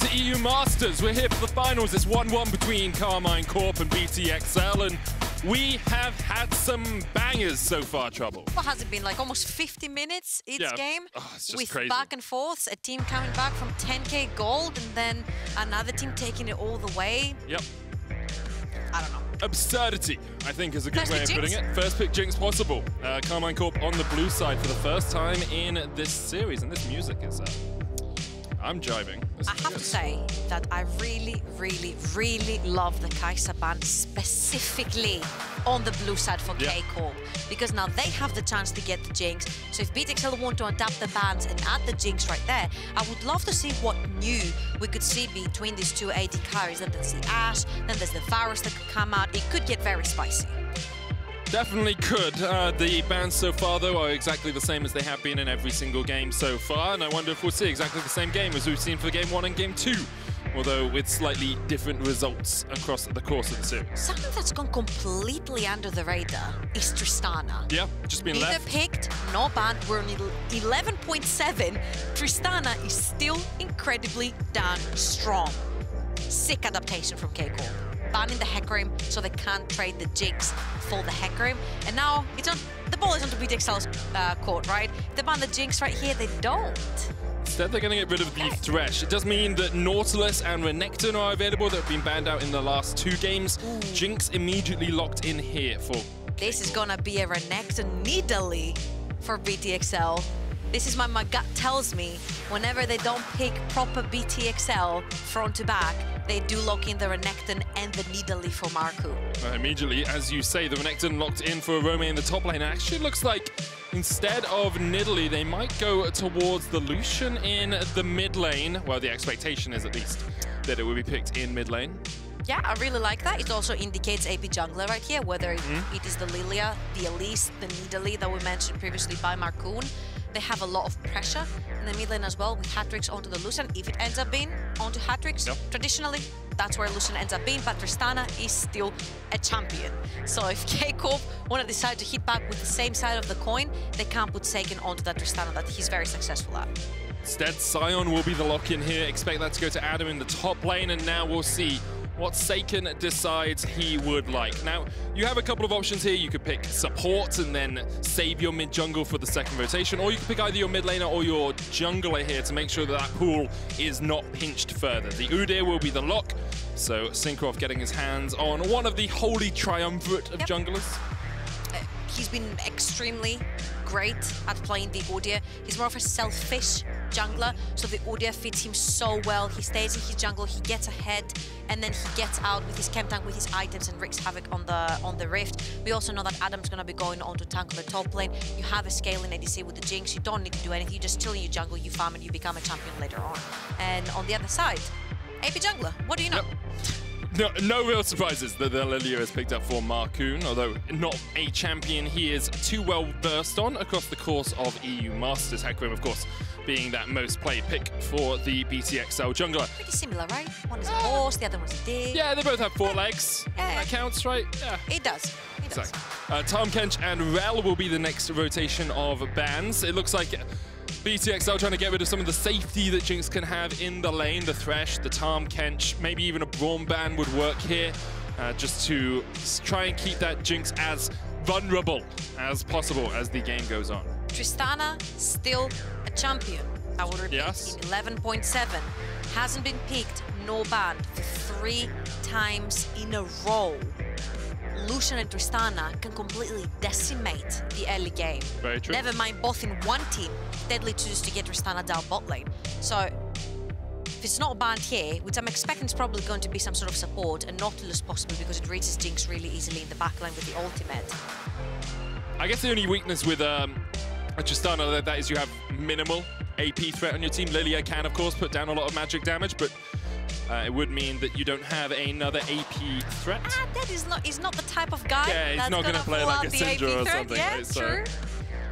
to EU Masters. We're here for the finals. It's 1-1 between Karmine Corp and BTXL, and we have had some bangers so far, Trouble. What has it been, like almost 50 minutes each game? Oh, it's just with crazy. Back and forths, a team coming back from 10k gold and then another team taking it all the way. Yep. I don't know. Absurdity, I think, is a good First way pick of putting Jinx. it. First pick Jinx possible. Karmine Corp on the blue side for the first time in this series, and this music is I'm jiving. This I is have good. to say that I really, really, really love the Kai'Sa ban, specifically on the blue side for K-Corp, because now they have the chance to get the Jinx. So if BTXL want to adapt the bans and add the Jinx right there, I would love to see what new we could see between these two AD carries. Then there's the Ashe, then there's the Varus that could come out. It could get very spicy. Definitely could. The bans so far, though, are exactly the same as they have been in every single game so far, and I wonder if we'll see exactly the same game as we've seen for Game 1 and Game 2, although with slightly different results across the course of the series. Something that's gone completely under the radar is Tristana. Yeah, just been Neither left. picked, no banned. We're on 11.7. Tristana is still incredibly damn strong. Sick adaptation from K-Corp. Banning the Hecarim so they can't trade the Jinx for the Hecarim. And now it's on, the ball is onto BTXL's court, right? If they ban the Jinx right here, they don't. Instead, they're going to get rid of the Thresh. It does mean that Nautilus and Renekton are available. That have been banned out in the last 2 games. Jinx immediately locked in here for... This is gonna be a Renekton Nidalee for BTXL. This is my gut tells me whenever they don't pick proper BTXL front to back, they do lock in the Renekton and the Nidalee for Marku. Immediately, as you say, the Renekton locked in for Roaming in the top lane. It actually looks like instead of Nidalee, they might go towards the Lucian in the mid lane. Well, the expectation is at least that it will be picked in mid lane. Yeah, I really like that. It also indicates AP jungler right here, whether it is the Lilia, the Elise, the Nidalee that we mentioned previously by Markoon. They have a lot of pressure in the mid lane as well with Hatrix onto the Lucian. If it ends up being onto Hatrix, traditionally, that's where Lucian ends up being, but Tristana is still a champion. So if K-Corp want to decide to hit back with the same side of the coin, they can't put Seiken onto that Tristana that he's very successful at. Instead, Sion will be the lock-in here. Expect that to go to Adam in the top lane, and now we'll see what Seiken decides he would like. Now, you have a couple of options here. You could pick support and then save your mid-jungle for the second rotation, or you could pick either your mid laner or your jungler here to make sure that that pool is not pinched further. The Udyr will be the lock, so Syncroft getting his hands on one of the holy triumvirate of junglers. He's been extremely great at playing the Udyr. He's more of a selfish jungler, so the Udyr fits him so well. He stays in his jungle, he gets ahead, and then he gets out with his chem tank, with his items, and wreaks havoc on the Rift. We also know that Adam's gonna be going on to tank on the top lane. You have a scaling ADC with the Jinx. You don't need to do anything. You just chill in your jungle, you farm, and you become a champion later on. And on the other side, AP jungler. What do you know? No real surprises that the Lilia has picked up for Markoon, although not a champion he is too well versed on across the course of EU Masters. Hecarim, of course, being that most played pick for the BTXL jungler. Pretty similar, right? One is a horse, the other one's a deer. Yeah, they both have 4 legs. Yeah. That counts, right? Yeah. It does. It does. Exactly. Tahm Kench and Rell will be the next rotation of bans. It looks like BTXL trying to get rid of some of the safety that Jinx can have in the lane. The Thresh, the Tahm Kench, maybe even a Braum ban would work here, just to try and keep that Jinx as vulnerable as possible as the game goes on. Tristana, still a champion. I would repeat, Yes. in 11.7. Hasn't been picked, no banned for 3 times in a row. Lucian and Tristana can completely decimate the early game. Very true. Never mind both in one team. Deadly chooses to get Tristana down bot lane. So if it's not banned here, which I'm expecting is probably going to be some sort of support, and Nautilus possible because it reaches Jinx really easily in the backline with the ultimate. I guess the only weakness with Tristana that is you have minimal AP threat on your team. Lilia can, of course, put down a lot of magic damage, but it would mean that you don't have another AP threat. That is not the type of guy Yeah, he's that's not gonna play pull like out a the Syndra AP or threat. something. Yeah, Right? So,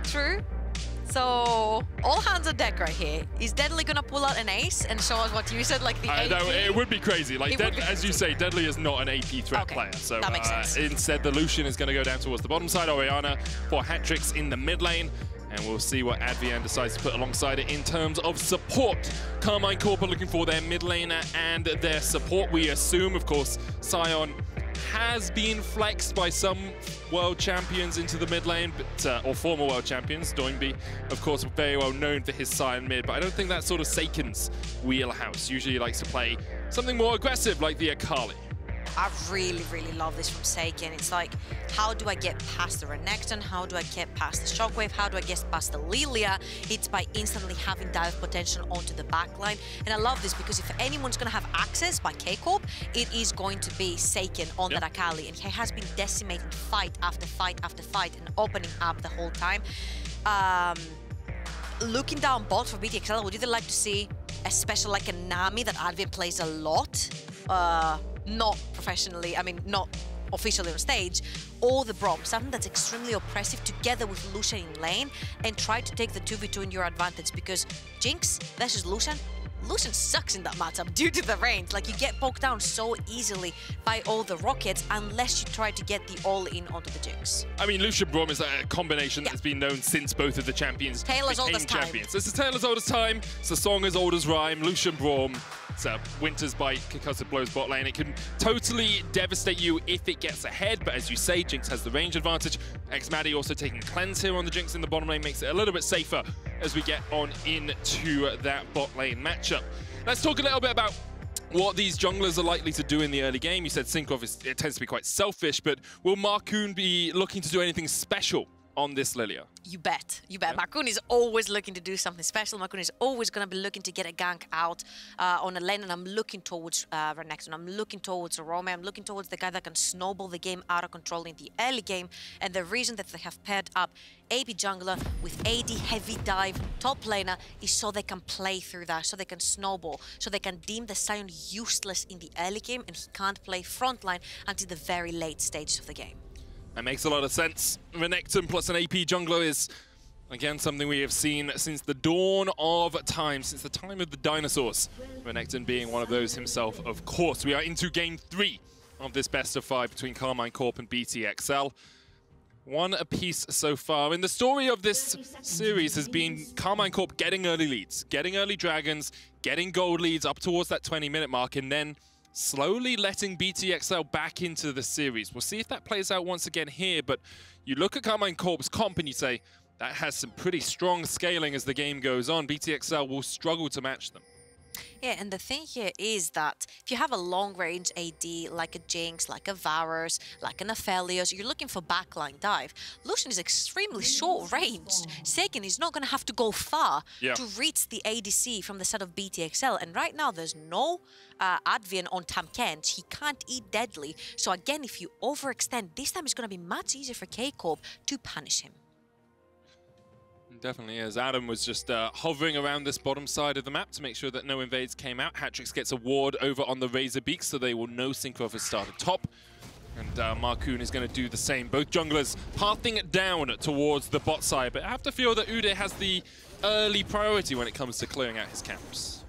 true. So all hands on deck right here. Is Deadly gonna pull out an ace and show us what you said, like the AP? No, it would be crazy. Like, as you say, Deadly is not an AP threat Okay, player. So that makes sense. Instead, the Lucian is going to go down towards the bottom side. Orianna for Hatrix in the mid lane. And we'll see what Advienne decides to put alongside it in terms of support. Karmine Corp are looking for their mid laner and their support. We assume, of course, Sion has been flexed by some world champions into the mid lane, but, or former world champions. Doinby, of course, very well known for his Sion mid, but I don't think that's sort of Seiken's wheelhouse. Usually he likes to play something more aggressive like the Akali. I really, really love this from Seiken. It's like, how do I get past the Renekton? How do I get past the Shockwave? How do I get past the Lilia? It's by instantly having dive potential onto the backline. And I love this because if anyone's going to have access by K-Corp, it is going to be Seiken on that Akali. And he has been decimating fight after fight after fight and opening up the whole time. Looking down bot for BTXL, would you like to see a special like a Nami that Advienne plays a lot? Not professionally, I mean, not officially on stage, or the Braum, something that's extremely oppressive together with Lucian in lane, and try to take the 2v2 in your advantage, because Jinx versus Lucian sucks in that matchup due to the range. Like, you get poked down so easily by all the rockets unless you try to get the all-in onto the Jinx. I mean, Lucian Braum is a combination that's been known since both of the champions Tale as old as time. champions. It's a tale as old as time. It's a song as old as rhyme. Lucian Braum. It's a Winter's Bite, Concussive Blows bot lane. It can totally devastate you if it gets ahead, but as you say, Jinx has the range advantage. xMaddie also taking Cleanse here on the Jinx in the bottom lane makes it a little bit safer as we get on into that bot lane matchup. Let's talk a little bit about what these junglers are likely to do in the early game. You said Syncroft it tends to be quite selfish, but will Markoon be looking to do anything special on this Lilia? You bet. You bet. Yeah. Markoon is always looking to do something special. Markoon is always going to be looking to get a gank out on a lane, and I'm looking towards Renekton. I'm looking towards Arome. I'm looking towards the guy that can snowball the game out of control in the early game. And the reason that they have paired up AP jungler with AD heavy dive top laner is so they can play through that, so they can snowball, so they can deem the Sion useless in the early game, and he can't play frontline until the very late stages of the game. That makes a lot of sense. Renekton plus an AP jungler is, again, something we have seen since the dawn of time, since the time of the dinosaurs. Renekton being one of those himself, of course. We are into Game 3 of this best of 5 between Karmine Corp and BTXL. One apiece so far. And the story of this series has been Karmine Corp getting early leads, getting early dragons, getting gold leads up towards that 20-minute mark, and then slowly letting BTXL back into the series. We'll see if that plays out once again here, but you look at Karmine Corp's comp and you say, that has some pretty strong scaling as the game goes on. BTXL will struggle to match them. Yeah, and the thing here is that if you have a long-range AD, like a Jinx, like a Varus, like an Aphelios, you're looking for backline dive. Lucian is extremely short-ranged. Seiken is not going to have to go far to reach the ADC from the side of BTXL. And right now, there's no Advienne on Tahm Kench. He can't eat deadly. So again, if you overextend, this time it's going to be much easier for K-Corp to punish him. Definitely is. Adam was just hovering around this bottom side of the map to make sure that no invades came out. Hatrix gets a ward over on the Razorbeak, so they will know Syncroft has started top. And Markoon is going to do the same. Both junglers pathing it down towards the bot side, but I have to feel that Udyr has the early priority when it comes to clearing out his camps.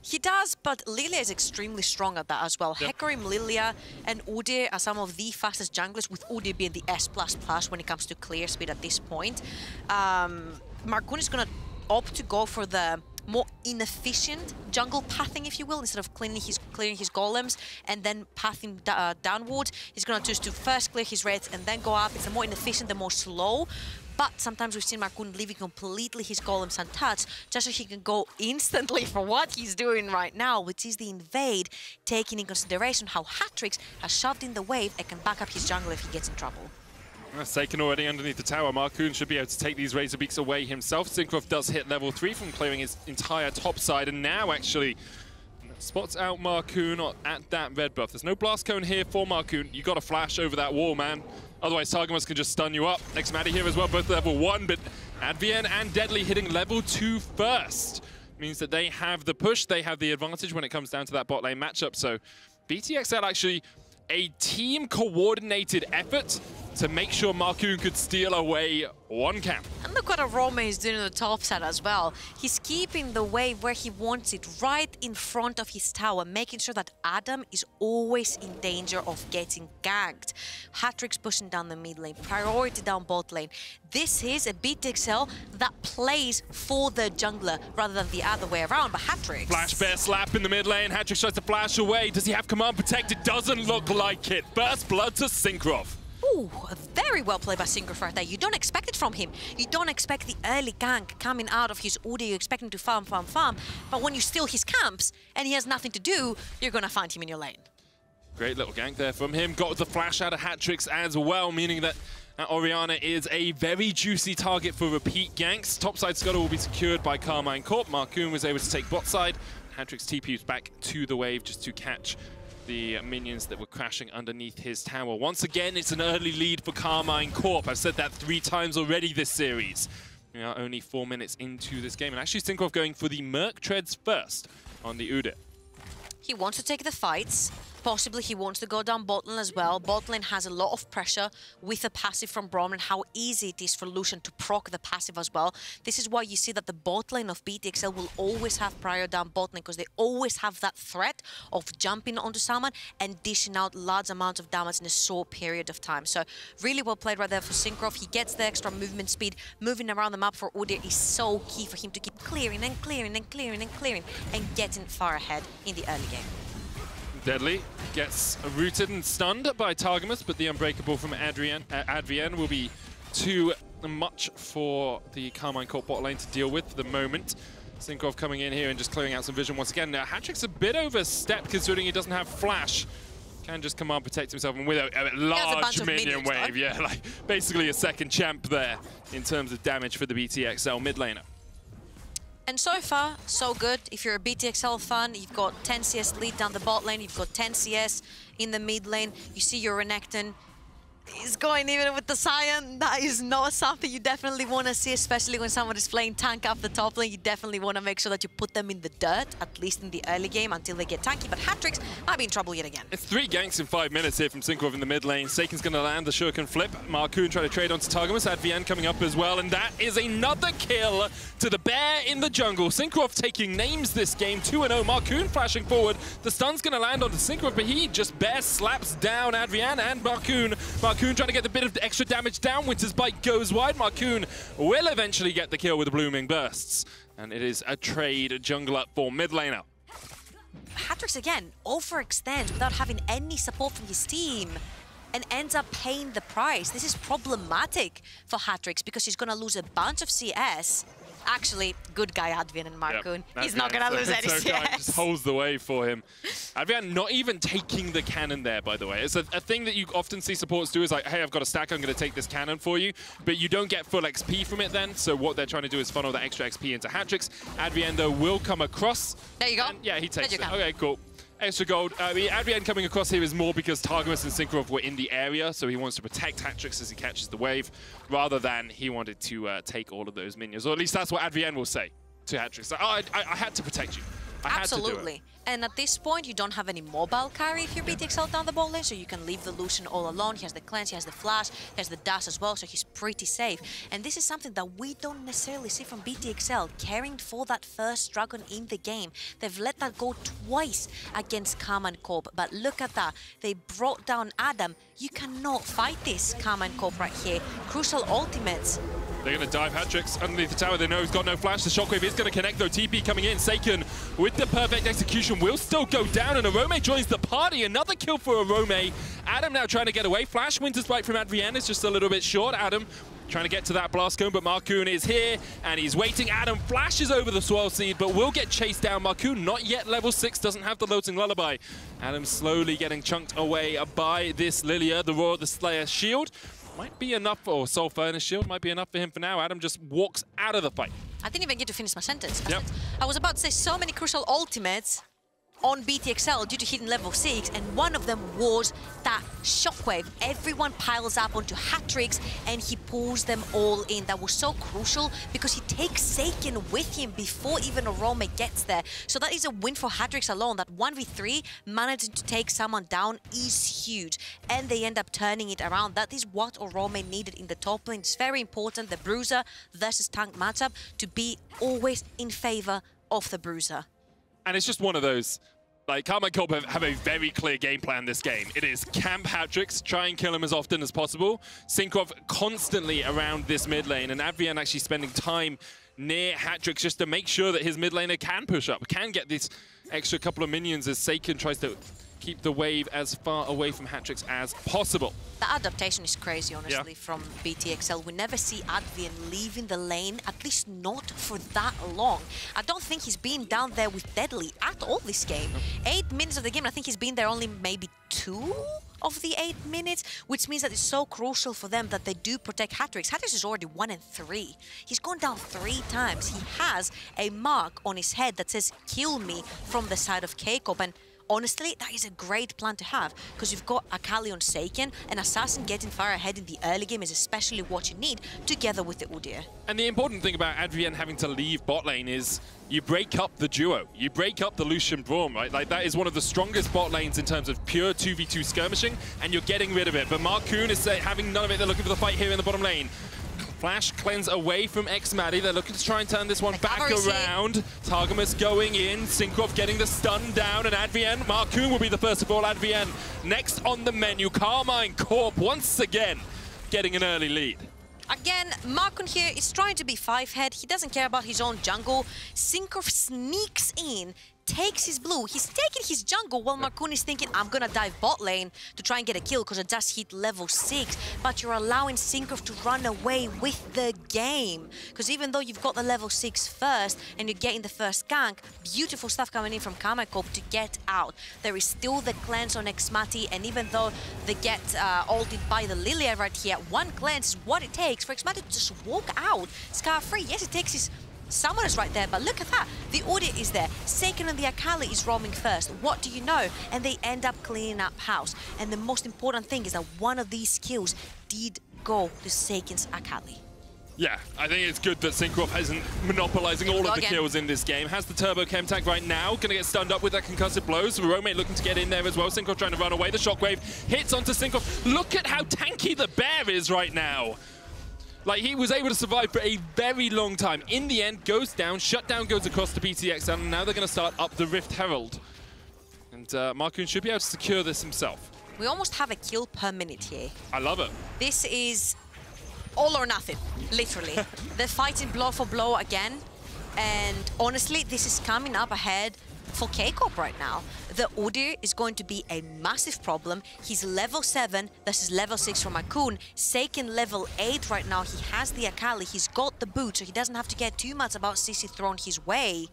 He does, but Lilia is extremely strong at that as well. Yep. Hecarim, Lilia, and Udyr are some of the fastest junglers, with Udyr being the S++ when it comes to clear speed at this point. Markoon is going to opt to go for the more inefficient jungle pathing, if you will, instead of clearing his golems and then pathing downwards. He's going to choose to first clear his reds and then go up. It's the more inefficient, the more slow. But sometimes we've seen Markoon leaving completely his golems untouched, just so he can go instantly for what he's doing right now, which is the invade, taking in consideration how Hatrix has shoved in the wave and can back up his jungle if he gets in trouble. Seiken already underneath the tower. Markoon should be able to take these Razorbeaks away himself. Syncroft does hit level 3 from clearing his entire top side, and now actually spots out Markoon at that red buff. There's no blast cone here for Markoon. You got to flash over that wall, man. Otherwise, Targamas can just stun you up. xMaddie here as well, both level 1, but Advienne and Deadly hitting level 2 first. Means that they have the push, they have the advantage when it comes down to that bot lane matchup. So BTXL actually a team-coordinated effort to make sure Markoon could steal away one camp. And And look what Arome is doing on the top side as well. He's keeping the wave where he wants it, right in front of his tower, making sure that Adam is always in danger of getting ganked. Hatrix pushing down the mid lane, priority down bot lane. This is a BTXL that plays for the jungler rather than the other way around, but Hatrix... Flash bear slap in the mid lane. Hatrix tries to flash away. Does he have command protect? It doesn't look like it. Burst blood to Syncroft. Ooh, very well played by Syncroft right there. You don't expect it from him. You don't expect the early gank coming out of his Udyr. You expect him to farm. But when you steal his camps and he has nothing to do, you're going to find him in your lane. Great little gank there from him. Got the flash out of Hatrix as well, meaning that Orianna is a very juicy target for repeat ganks. Topside Scuttle will be secured by Karmine Corp. Markoon was able to take bot side. Hatrix TP's back to the wave just to catch the minions that were crashing underneath his tower. Once again, it's an early lead for Karmine Corp. I've said that 3 times already this series. We are only 4 minutes into this game. And actually, Syncroft going for the Merc Treads first on the Udyr. He wants to take the fights. Possibly he wants to go down bot lane as well. Bot lane has a lot of pressure with the passive from Braum and how easy it is for Lucian to proc the passive as well. This is why you see that the bot lane of BTXL will always have prior down bot lane, because they always have that threat of jumping onto someone and dishing out large amounts of damage in a short period of time. So really well played right there for Syncroft. He gets the extra movement speed. Moving around the map for Udyr is so key for him to keep clearing and clearing and clearing and clearing and getting far ahead in the early game. Deadly gets rooted and stunned by Targamas, but the Unbreakable from Advienne will be too much for the Karmine Corp bot lane to deal with for the moment. Syncroft coming in here and just clearing out some vision once again. Now, Hatrix a bit overstepped considering he doesn't have flash. Can just command protect himself, and with a large minion wave, yeah, like basically a second champ there in terms of damage for the BTXL mid laner. And so far, so good. If you're a BTXL fan, you've got 10 CS lead down the bot lane, you've got 10 CS in the mid lane, you see your Renekton is going even with the Sion. That is not something you definitely want to see, especially when someone is playing tank up the top lane. You definitely want to make sure that you put them in the dirt, at least in the early game, until they get tanky. But Hatrix might be in trouble yet again. It's 3 ganks in 5 minutes here from Syncroft in the mid lane. Saken's going to land the Shuriken flip. Markoon trying to trade onto Targamas. Advienne coming up as well. And that is another kill to the bear in the jungle. Syncroft taking names this game, 2-0. Markoon flashing forward. The stun's going to land onto Syncroft, but he just bear slaps down Advienne and Markoon. Markoon trying to get a bit of extra damage down. Winter's Bite goes wide. Markoon will eventually get the kill with the Blooming Bursts. And it is a trade jungler for mid laner. Hatrix again overextends without having any support from his team and ends up paying the price. This is problematic for Hatrix because he's going to lose a bunch of CS. Actually, good guy Advienne and Markoon. Yep, he's not going to lose any CS. Just holds the way for him. Advienne not even taking the cannon there, by the way. It's a thing that you often see supports do is like, hey, I've got a stack, I'm going to take this cannon for you. But you don't get full XP from it then. So what they're trying to do is funnel that extra XP into Hatrix. Advienne, though, will come across. There you go. And, yeah, he takes it. Okay, cool. Extra gold. Advienne coming across here is more because Targamas and Syncroft were in the area, so he wants to protect Hatrix as he catches the wave, rather than he wanted to take all of those minions. Or at least that's what Advienne will say to Hatrix. Like, oh, I had to protect you. Absolutely. And at this point, you don't have any mobile carry if you're BTXL down the ball lane, so you can leave the Lucian all alone. He has the cleanse, he has the flash, he has the dash as well, so he's pretty safe. And this is something that we don't necessarily see from BTXL, caring for that first dragon in the game. They've let that go twice against Karmine Corp, but look at that. They brought down Adam. You cannot fight this Karmine Corp right here. Crucial ultimates. They're going to dive Hatrix underneath the tower. They know he's got no flash. The Shockwave is going to connect, though. TP coming in. Saken with the perfect execution will still go down, and Arome joins the party. Another kill for Arome. Adam now trying to get away. Flash Winter's Bite from Advienne is just a little bit short. Adam trying to get to that blast cone, but Markoon is here, and he's waiting. Adam flashes over the Swirl Seed, but will get chased down. Markoon not yet level 6, doesn't have the Lilting Lullaby. Adam slowly getting chunked away by this Lilia, the Roar, the Slayer shield. Might be enough, or Soul Furnace Shield might be enough for him for now. Adam just walks out of the fight. I didn't even get to finish my sentence. Yep. I was about to say so many crucial ultimates. on BTXL due to hitting level 6, and one of them was that shockwave. Everyone piles up onto Hatrix and he pulls them all in. That was so crucial because he takes Seiken with him before even Orome gets there. So that is a win for Hatrix alone. That 1v3 managing to take someone down is huge, and they end up turning it around. That is what Orome needed in the top lane. It's very important, the Bruiser versus tank matchup, to be always in favor of the Bruiser. And it's just one of those, like, Karma and Kolb have a very clear game plan this game. It is camp Hatrix, try and kill him as often as possible. Syncrov constantly around this mid lane, and Advienne actually spending time near Hatrix just to make sure that his mid laner can push up, can get this extra couple of minions as Seiken tries to keep the wave as far away from Hatrix as possible. The adaptation is crazy, honestly, from BTXL. We never see Advienne leaving the lane, at least not for that long. I don't think he's been down there with Deadly at all this game. 8 minutes of the game, I think he's been there only maybe 2 of the 8 minutes, which means that it's so crucial for them that they do protect Hatrix. Hatrix is already 1-3. He's gone down 3 times. He has a mark on his head that says, "Kill me," from the side of K-Korp, and honestly, that is a great plan to have, because you've got Akali on Seiken, and Assassin getting far ahead in the early game is especially what you need, together with the Udyr. And the important thing about Advienne having to leave bot lane is you break up the duo. You break up the Lucian Braum, right? Like, that is one of the strongest bot lanes in terms of pure 2v2 skirmishing, and you're getting rid of it. But Marcoon is having none of it. They're looking for the fight here in the bottom lane. Flash cleanse away from Xmadi. They're looking to try and turn this one back around. Targamas going in. Syncrov getting the stun down, and Advienne. Marcoon will be the first of all. Advienne next on the menu. Karma and Korp once again getting an early lead. Again, Marcoon here is trying to be 5-head. He doesn't care about his own jungle. Syncrov sneaks in, takes his blue. He's taking his jungle while Marcoon is thinking, I'm gonna dive bot lane to try and get a kill because I just hit level 6. But you're allowing Syncrov to run away with the game. Because even though you've got the level 6 first and you're getting the first gank, beautiful stuff coming in from Karma and Kolb to get out. There is still the cleanse on Xmati, and even though they get ulted by the Lilia right here, one cleanse is what it takes for Xmati to just walk out scar-free. Yes, it takes his Summoners right there, but look at that. The Udyr is there. Seiken and the Akali is roaming first. What do you know? And they end up cleaning up house. And the most important thing is that one of these kills did go to Seiken's Akali. Yeah, I think it's good that Syncrov isn't monopolizing all of the kills in this game. Has the Turbo Chem Tank right now. Gonna get stunned up with that concussive blows. Rome looking to get in there as well. Syncrov trying to run away. The Shockwave hits onto Syncrov. Look at how tanky the bear is right now. Like, he was able to survive for a very long time. In the end, goes down, shutdown goes across to BTXL, and now they're going to start up the Rift Herald. And Marcoon should be able to secure this himself. We almost have a kill per minute here. I love it. This is all or nothing, literally. They're fighting blow for blow again. And honestly, this is coming up ahead for K-Korp right now. The Udyr is going to be a massive problem. He's level 7, this is level 6 for Marcoon. Seiken level 8 right now. He has the Akali, he's got the boot, so he doesn't have to get too much about CC thrown his way.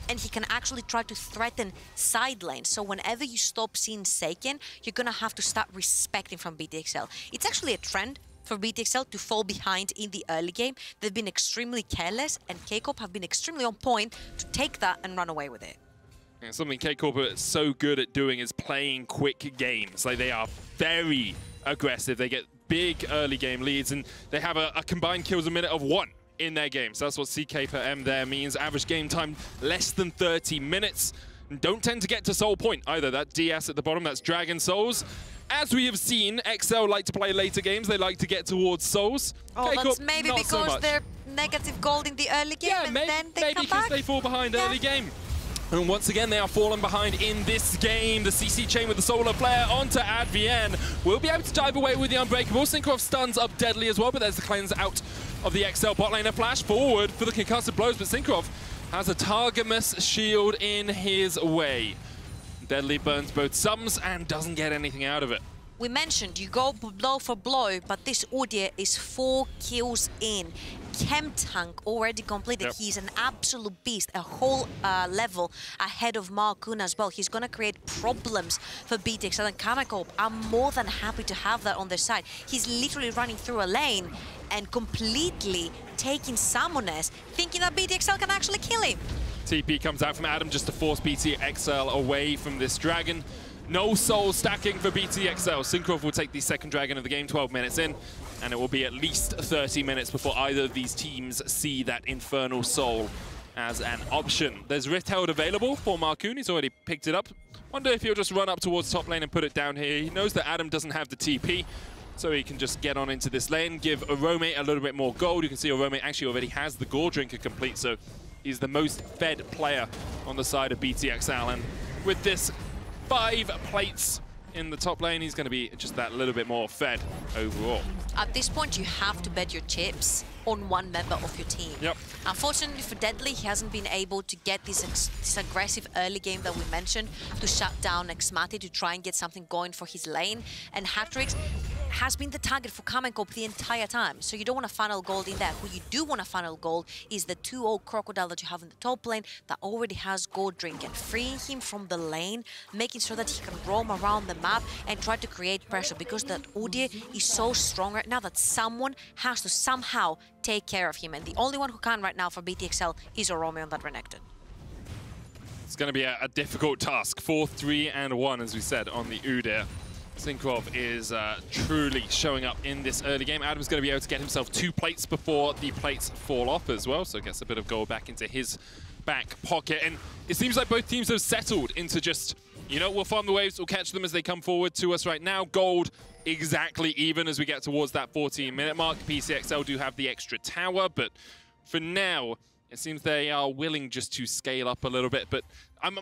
And he can actually try to threaten side lanes. So whenever you stop seeing Seiken, you're gonna have to start respecting from BTXL. It's actually a trend for BTXL to fall behind in the early game. They've been extremely careless, and K-Korp have been extremely on point to take that and run away with it. And something K-Korp are so good at doing is playing quick games. Like, they are very aggressive. They get big early game leads, and they have a combined kills a minute of 1 in their games. So that's what CK per M there means. Average game time less than 30 minutes. And don't tend to get to Soul Point either. That DS at the bottom, that's Dragon Souls. As we have seen, XL like to play later games. They like to get towards Souls. Oh, that's maybe because they're negative gold in the early game, and then they come back. Maybe because they fall behind early game. And once again, they are falling behind in this game. The CC chain with the Solar Flare onto Advienne. Will be able to dive away with the Unbreakable. Syncrov stuns up Deadly as well, but there's the cleanse out of the XL bot lane. A flash forward for the concussive blows, but Syncrov has a Targamas shield in his way. Deadly burns both sums and doesn't get anything out of it. We mentioned you go blow for blow, but this Udyr is 4 kills in. Chem Tank already completed. Yep. He's an absolute beast, a whole level ahead of Marcoon as well. He's going to create problems for BTXL and Karma and Kolb. I'm more than happy to have that on their side. He's literally running through a lane and completely taking Summoners, thinking that BTXL can actually kill him. TP comes out from Adam just to force BTXL away from this dragon. No soul stacking for BTXL. Syncroft will take the second dragon of the game, 12 minutes in, and it will be at least 30 minutes before either of these teams see that Infernal Soul as an option. There's Rift Herald available for Markoon. He's already picked it up. Wonder if he'll just run up towards top lane and put it down here. He knows that Adam doesn't have the TP, so he can just get on into this lane, give Arome a little bit more gold. You can see Arome actually already has the Gore Drinker complete, so he's the most fed player on the side of BTXL. And with this 5 plates in the top lane, he's going to be just that little bit more fed overall. At this point, you have to bet your chips on one member of your team. Yep. Unfortunately for Deadly, he hasn't been able to get this aggressive early game that we mentioned to shut down Xmati to try and get something going for his lane. And Hatrix has been the target for Karmine Corp the entire time, so you don't want to funnel gold in there. Who you do want to funnel gold is the 2-0 Crocodile that you have in the top lane that already has Gold Drink, and freeing him from the lane, making sure that he can roam around the map and try to create pressure, because that Udyr is so strong right now that someone has to somehow take care of him, and the only one who can right now for BTXL is Arome on that Renekton. It's going to be a difficult task. 4, 3, and 1, as we said, on the Udyr. Syncroft is truly showing up in this early game. Adam's going to be able to get himself 2 plates before the plates fall off as well, so gets a bit of gold back into his back pocket. And it seems like both teams have settled into just, you know, we'll farm the waves, we'll catch them as they come forward to us right now. Gold exactly even as we get towards that 14-minute mark. BTXL do have the extra tower, but for now, it seems they are willing just to scale up a little bit. But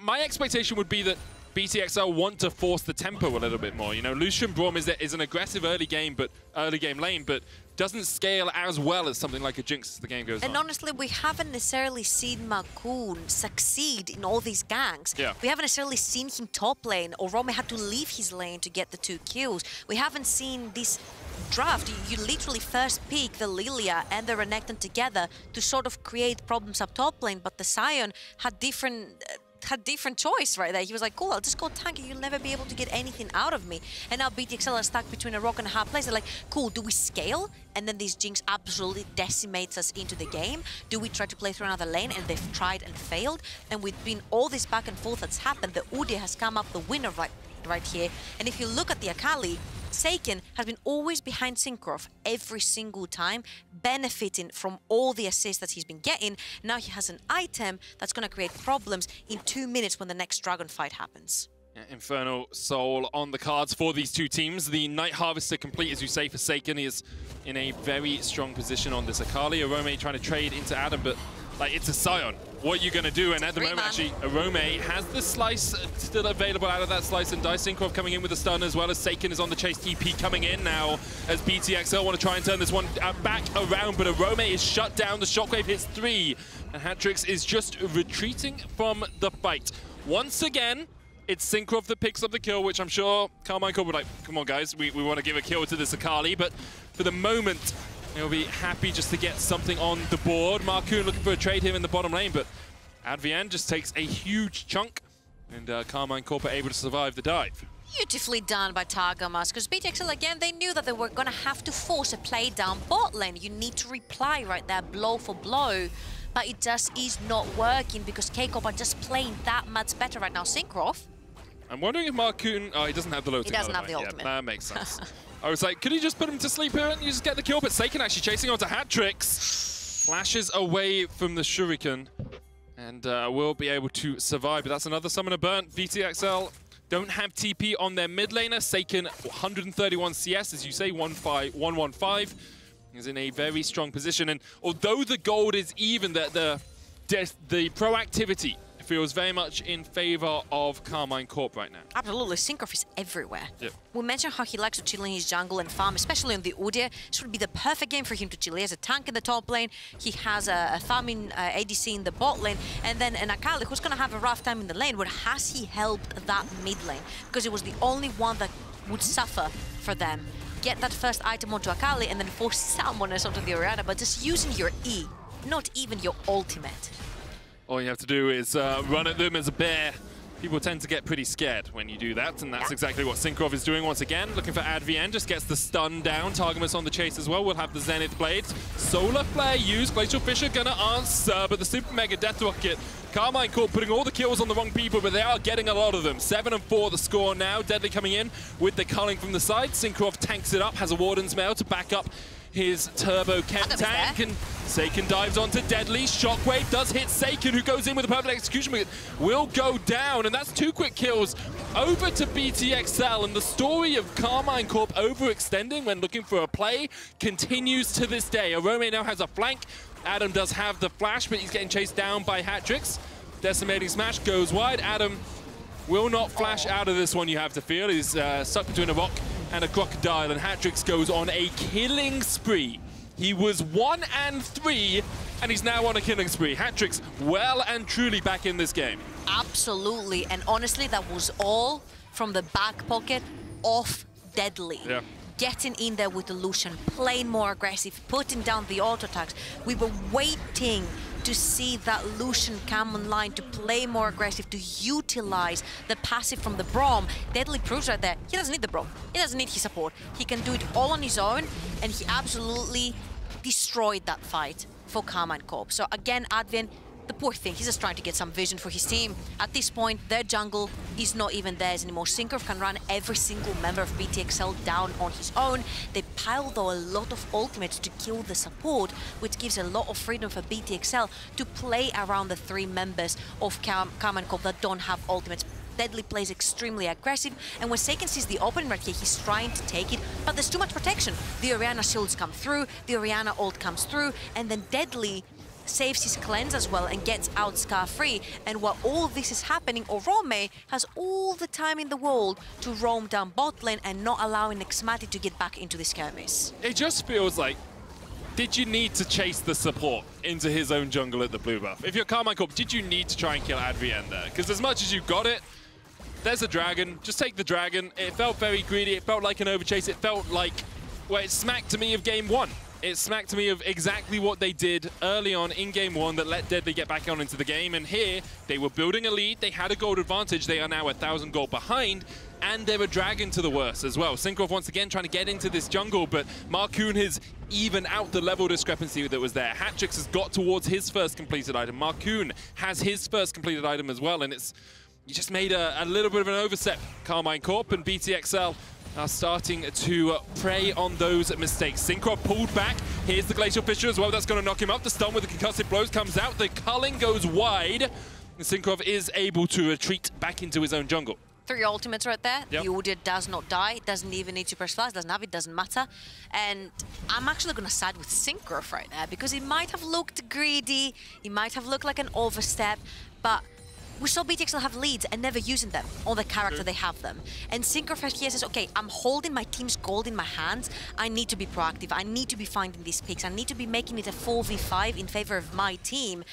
my expectation would be that BTXL want to force the tempo a little bit more. You know, Lucian Braum is an aggressive early game lane, but doesn't scale as well as something like a Jinx as the game goes on. And honestly, we haven't necessarily seen Markoon succeed in all these ganks. Yeah. We haven't necessarily seen him top lane, or Rome had to leave his lane to get the 2 kills. We haven't seen this draft. You literally first pick the Lilia and the Renekton together to sort of create problems up top lane, but the Sion had different choice right there. He was like, cool, I'll just go tank and you'll never be able to get anything out of me. And now BTXL are stuck between a rock and a hard place. They're like, cool, do we scale? And then this Jinx absolutely decimates us into the game. Do we try to play through another lane? And they've tried and failed. And with been all this back and forth that's happened, the Udyr has come up the winner right here. And if you look at the Akali, Seiken has been always behind Syncroft every single time, benefiting from all the assists that he's been getting. Now he has an item that's going to create problems in 2 minutes when the next dragon fight happens. Infernal Soul on the cards for these two teams. The Night Harvester complete, as you say, for Seiken. He is in a very strong position on this Akali. Arome trying to trade into Adam, but like, it's a Sion. What are you going to do? And at the moment, actually, Arome has the slice still available out of that slice and dice. Syncroft coming in with a stun, as well as Seiken is on the chase. TP coming in now as BTXL want to try and turn this one back around, but Arome is shut down. The shockwave hits 3, and Hatrix is just retreating from the fight. Once again, it's Syncroft that picks up the kill, which I'm sure Karmine Corp would like, come on guys, we want to give a kill to this Akali, but for the moment, he'll be happy just to get something on the board. Markoon looking for a trade here in the bottom lane, but Advienne just takes a huge chunk, and Karmine Corp are able to survive the dive. Beautifully done by Targamas, because BTXL, again, they knew that they were going to have to force a play down bot lane. You need to reply right there, blow for blow. But it just is not working because K-Corp are just playing that much better right now. Syncroft. I'm wondering if Markoon... Oh, he doesn't have the low. He doesn't have the ultimate. Yeah, that makes sense. I was like, could he just put him to sleep here and you just get the kill? But Seiken actually chasing onto Hatrix. Flashes away from the Shuriken and will be able to survive. But that's another summoner burnt. BTXL don't have TP on their mid laner. Seiken, 131 CS, as you say, 115. Is in a very strong position. And although the gold is even, the proactivity feels very much in favor of Karmine Corp right now. Absolutely, Syncroft is everywhere. Yep. We mentioned how he likes to chill in his jungle and farm, especially on the Udyr. This would be the perfect game for him to chill. He has a tank in the top lane, he has a farming ADC in the bot lane, and then an Akali who's going to have a rough time in the lane. But has he helped that mid lane? Because it was the only one that would suffer for them. Get that first item onto Akali and then force someone else onto the Orianna, but just using your E, not even your ultimate. All you have to do is run at them as a bear people tend to get pretty scared when you do that, and that's exactly what Syncrov is doing once again. Looking for Advienne, just gets the stun down. Targamas on the chase as well. We'll have the Zenith Blades. Solar Flare used. Glacial Fissure gonna answer, but the Super Mega Death Rocket. Karmine Corp putting all the kills on the wrong people, but they are getting a lot of them. 7 and 4 the score now. Deadly coming in with the culling from the side. Syncrov tanks it up, has a Warden's Mail to back up his Turbo Chem tank, and Seiken dives onto Deadly. Shockwave does hit Seiken, who goes in with a perfect execution, but will go down, and that's 2 quick kills over to BTXL, and the story of Karmine Corp overextending when looking for a play continues to this day. Arome now has a flank. Adam does have the flash, but he's getting chased down by Hatrix. Decimating Smash goes wide. Adam will not flash out of this one, you have to feel. He's stuck between a rock and a crocodile, and Hatrix goes on a killing spree. He was 1 and 3, and he's now on a killing spree. Hatrix well and truly back in this game. Absolutely, and honestly, that was all from the back pocket of Deadly. Yeah. Getting in there with the Lucian, playing more aggressive, putting down the auto attacks. We were waiting to see that Lucian come online, to play more aggressive, to utilize the passive from the Braum. Deadly proves right there, he doesn't need the Braum. He doesn't need his support. He can do it all on his own, and he absolutely destroyed that fight for Karmine Corp. So again, Advienne, the poor thing, he's just trying to get some vision for his team. At this point, their jungle is not even theirs anymore. Syncrov can run every single member of BTXL down on his own. They pile though a lot of ultimates to kill the support, which gives a lot of freedom for BTXL to play around the 3 members of Karmine Corp that don't have ultimates. Deadly plays extremely aggressive, and when Seiken sees the opening right here, he's trying to take it, but there's too much protection. The Orianna shields come through, the Orianna ult comes through, and then Deadly saves his cleanse as well and gets out scot-free. And while all this is happening, Orome has all the time in the world to roam down bot lane and not allowing Nexmati to get back into the skirmish. It just feels like, did you need to chase the support into his own jungle at the blue buff? If you're Karmine Corp, did you need to try and kill Advienne there? Because as much as you got it, there's a dragon, just take the dragon. It felt very greedy, it felt like an overchase, it felt like, well, it smacked to me of game 1. It smacked to me of exactly what they did early on in game 1 that let Deadly get back on into the game. And here, they were building a lead, they had a gold advantage, they are now 1,000 gold behind, and they're a dragon to the worst as well. Syncrov once again trying to get into this jungle, but Markoon has even out the level discrepancy that was there. Hatrix has got towards his first completed item. Markoon has his first completed item as well, and it's, you just made a little bit of an overstep. Karmine Corp and BTXL are starting to prey on those mistakes. Syncrov pulled back. Here's the Glacial Fissure as well. That's going to knock him up. The stun with the concussive blows comes out. The culling goes wide. And Syncrov is able to retreat back into his own jungle. 3 ultimates right there. Yep. The Udyr does not die. Doesn't even need Super Slice. Doesn't have it. Doesn't matter. And I'm actually going to side with Syncrov right there because he might have looked greedy. He might have looked like an overstep. But we saw BTXL have leads and never using them on the character they have them. And Syncrov here says, okay, I'm holding my team's gold in my hands. I need to be proactive. I need to be finding these picks. I need to be making it a 4v5 in favor of my team.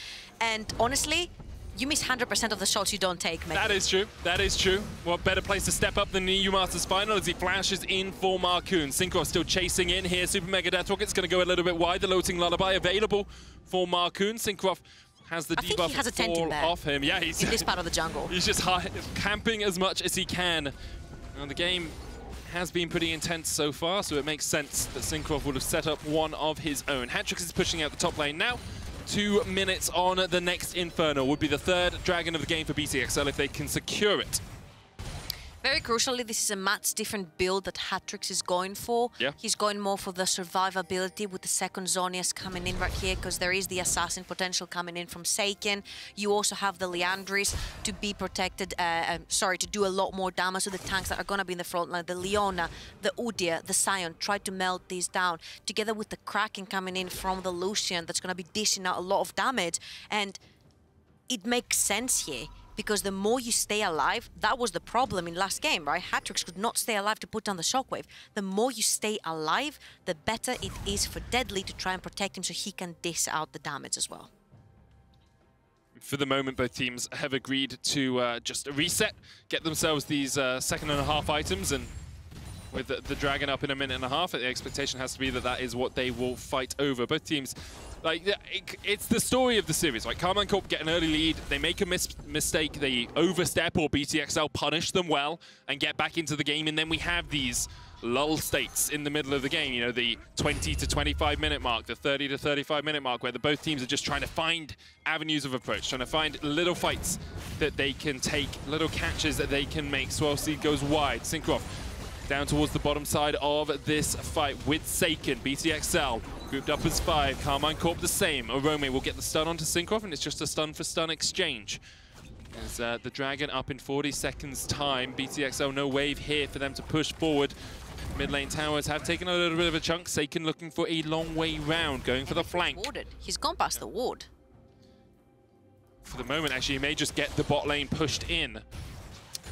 And honestly, you miss 100% of the shots you don't take, mate. That is true. That is true. What better place to step up than the EU Masters Final as he flashes in for Markoon. Syncrov still chasing in here. Super Mega Death Rocket's going to go a little bit wide. The Loathing Lullaby available for Markoon. Syncrov has the debuff he has a tent in there, off him. Yeah, he's in this part of the jungle. He's just camping as much as he can. And the game has been pretty intense so far, so it makes sense that Syncrov would have set up one of his own. Hatrix is pushing out the top lane now. 2 minutes on the next Inferno. Would be the 3rd dragon of the game for BTXL if they can secure it. Very crucially, this is a much different build that Hatrix is going for. Yeah. He's going more for the survivability with the second Zhonya's coming in right here because there is the assassin potential coming in from Seiken. You also have the Liandry's to be protected, to do a lot more damage to the tanks that are going to be in the front line. The Leona, the Udyr, the Sion, try to melt these down together with the Kraken coming in from the Lucian that's going to be dishing out a lot of damage. And it makes sense here, because the more you stay alive, that was the problem in last game, right? Hatrix could not stay alive to put down the Shockwave. The more you stay alive, the better it is for Deadly to try and protect him so he can dish out the damage as well. For the moment, both teams have agreed to just reset, get themselves these 2.5 items, and with the Dragon up in 1.5 minutes, the expectation has to be that that is what they will fight over. Both teams Like, it's the story of the series. Like, Karmine Corp get an early lead, they make a mistake, they overstep, or BTXL punish them well and get back into the game, and then we have these lull states in the middle of the game, you know, the 20 to 25 minute mark, the 30 to 35 minute mark, where both teams are just trying to find avenues of approach, trying to find little fights that they can take, little catches that they can make. Swellseed goes wide, Syncroft down towards the bottom side of this fight with Seiken. BTXL grouped up as 5, Karmine Corp the same. Orome will get the stun onto Syncroft, and it's just a stun for stun exchange. As the Dragon up in 40 seconds time, BTXL no wave here for them to push forward. Mid lane towers have taken a little bit of a chunk. Seiken looking for a long way round, going for the flank. He's gone past the ward. For the moment, actually, he may just get the bot lane pushed in.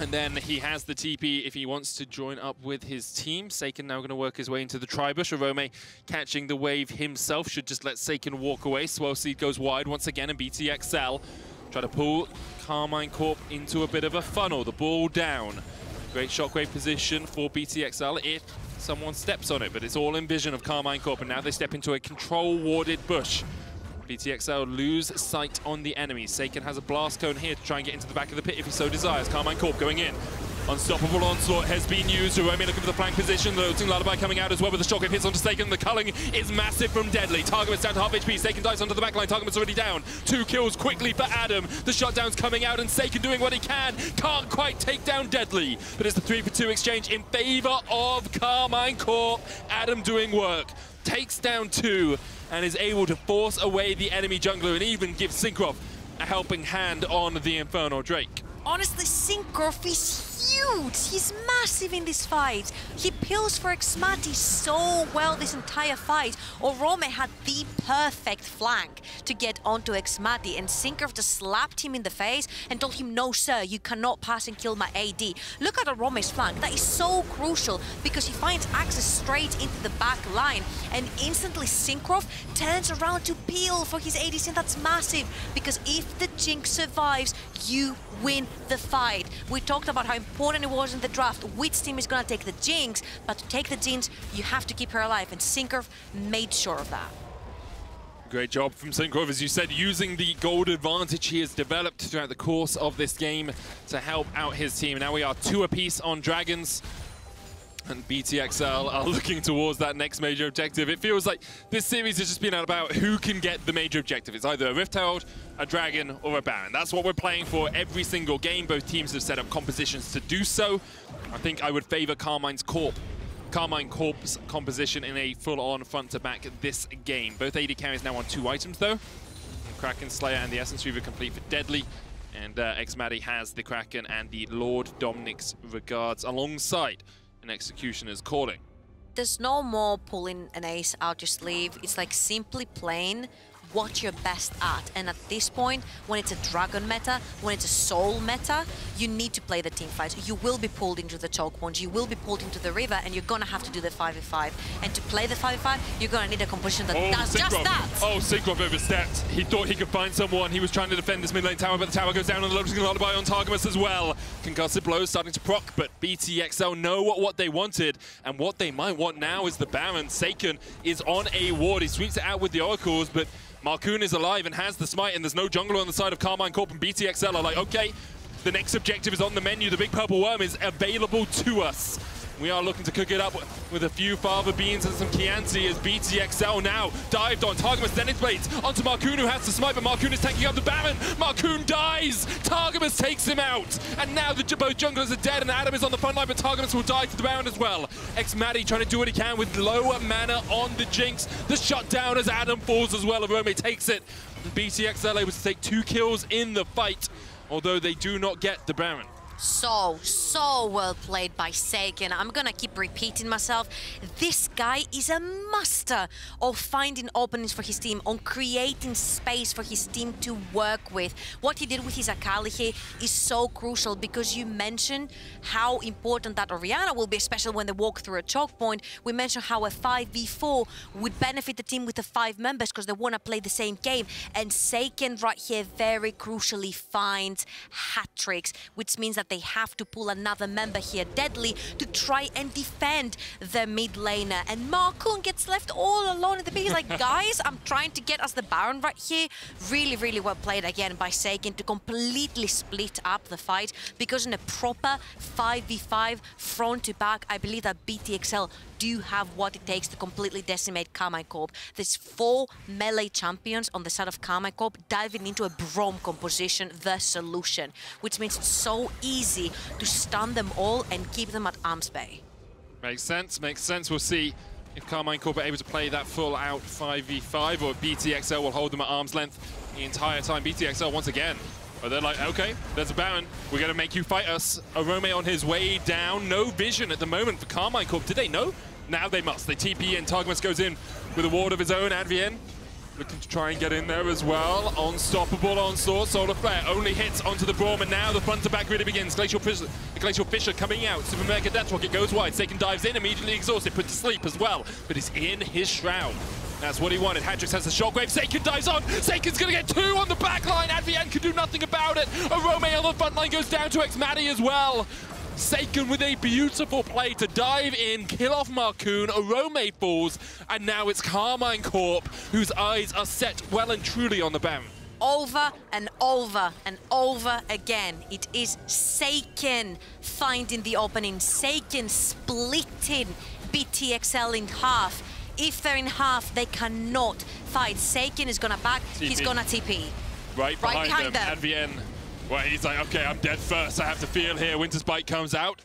And then he has the TP if he wants to join up with his team. Seiken now going to work his way into the Tribush. Orome catching the wave himself, should just let Seiken walk away. Swellseed goes wide once again, and BTXL try to pull Karmine Corp into a bit of a funnel. The ball down. Great shockwave position for BTXL if someone steps on it, but it's all in vision of Karmine Corp, and now they step into a control-warded bush. BTXL lose sight on the enemy. Seiken has a blast cone here to try and get into the back of the pit if he so desires. Karmine Corp going in. Unstoppable onslaught has been used. Orome looking for the flank position. The Looting Lullaby coming out as well with the shockwave hits onto Seiken. The culling is massive from Deadly. Targamas down to half HP. Seiken dives onto the backline. Targamas already down. 2 kills quickly for Adam. The shutdown's coming out and Seiken doing what he can. Can't quite take down Deadly. But it's the 3-for-2 exchange in favor of Karmine Corp. Adam doing work. Takes down 2 and is able to force away the enemy jungler and even give Syncroft a helping hand on the Infernal Drake. Honestly, Syncroft is huge. He's massive in this fight. He pills for Xmati so well this entire fight. Orome had the perfect flank to get onto Xmati, and Syncroft just slapped him in the face and told him, no sir, you cannot pass and kill my AD. Look at Orome's flank. That is so crucial because he finds access straight into the back line, and instantly Syncroft turns around to peel for his ADC, and that's massive because if the Jinx survives, you win the fight. We talked about how important it was in the draft, which team is going to take the Jinx, but to take the Jinx, you have to keep her alive, and Syncroft made sure of that. Great job from Syncroft, as you said, using the gold advantage he has developed throughout the course of this game to help out his team. Now we are 2 apiece on Dragons, and BTXL are looking towards that next major objective. It feels like this series has just been about who can get the major objective. It's either a Rift Herald, a Dragon, or a Baron. That's what we're playing for every single game. Both teams have set up compositions to do so. I think I would favor Karmine Corp's composition in a full-on front-to-back this game. Both AD carries now on 2 items, though. The Kraken Slayer and the Essence Reaver complete for Deadly. And Xmati has the Kraken and the Lord Dominik's Regards alongside an Executioner's Calling. There's no more pulling an ace out your sleeve. It's like simply playing what you're best at. And at this point, when it's a Dragon meta, when it's a Soul meta, you need to play the team fight. You will be pulled into the choke points, you will be pulled into the river, and you're gonna have to do the 5v5. And to play the 5v5, you're gonna need a composition that does just that. Oh, Syncroft overstepped. He thought he could find someone. He was trying to defend this mid lane tower, but the tower goes down on the Looting Lullaby on Targamas as well. Concussive blows starting to proc, but BTXL know what they wanted, and what they might want now is the Baron. Seiken is on a ward. He sweeps it out with the Oracles, but Markoon is alive and has the smite, and there's no jungler on the side of Karmine Corp, and BTXL are like, okay, the next objective is on the menu. The big purple worm is available to us. We are looking to cook it up with a few Father Beans and some Chianti as BTXL now dived on Targamas Zenith Blades onto Markoon, who has the smite, but Markoon is taking up the Baron. Markoon dies! Targamas takes him out! And now both junglers are dead and Adam is on the front line, but Targamas will die to the Baron as well. Xmati trying to do what he can with lower mana on the Jinx. The shutdown as Adam falls as well. Orome takes it. And BTXL able to take 2 kills in the fight, although they do not get the Baron. So well played by Seiken. I'm gonna keep repeating myself. This guy is a master of finding openings for his team, on creating space for his team to work with. What he did with his Akali here is so crucial, because you mentioned how important that Orianna will be, especially when they walk through a choke point. We mentioned how a 5v4 would benefit the team with the 5 members because they want to play the same game. And Seiken right here very crucially finds hat tricks, which means that that they have to pull another member here, Deadly, to try and defend the mid laner. And Marcoon gets left all alone in the base. He's like, guys, I'm trying to get us the Baron right here. Really, really well played again by Seiken to completely split up the fight, because in a proper 5v5 front to back, I believe that BTXL do have what it takes to completely decimate Karmine Corp. There's 4 melee champions on the side of Karmine Corp diving into a Braum composition, the solution, which means it's so easy to stun them all and keep them at arm's bay. Makes sense, makes sense. We'll see if Karmine Corp are able to play that full out 5v5, or BTXL will hold them at arm's length the entire time. BTXL once again, but they're like, okay, there's a Baron, we're gonna make you fight us. Arome on his way down, no vision at the moment for Karmine Corp. Did they know? Now they must. They TP in, Targamas goes in with a ward of his own. Advienne looking to try and get in there as well. Unstoppable onslaught. Solar Flare only hits onto the Braum, and now the front to back really begins. Glacial Fissure coming out. Super Mega Death Rocket goes wide. Seiken dives in, immediately exhausted, put to sleep as well, but he's in his shroud. That's what he wanted. Hadrix has the shockwave. Seiken dives on. Seiken's gonna get 2 on the back line. Advienne can do nothing about it. Arome on the front line goes down to xMatty as well. Seiken with a beautiful play to dive in, kill off Marcoon. Arome falls, and now it's Karmine Corp, whose eyes are set well and truly on the Baron. Over and over and over again, it is Seiken finding the opening. Seiken splitting BTXL in half. If they're in half, they cannot fight. Seiken is gonna back, TP. He's gonna TP. Right behind them. Advienne. Well, he's like, okay, I'm dead first. I have to feel here. Winter's Bite comes out.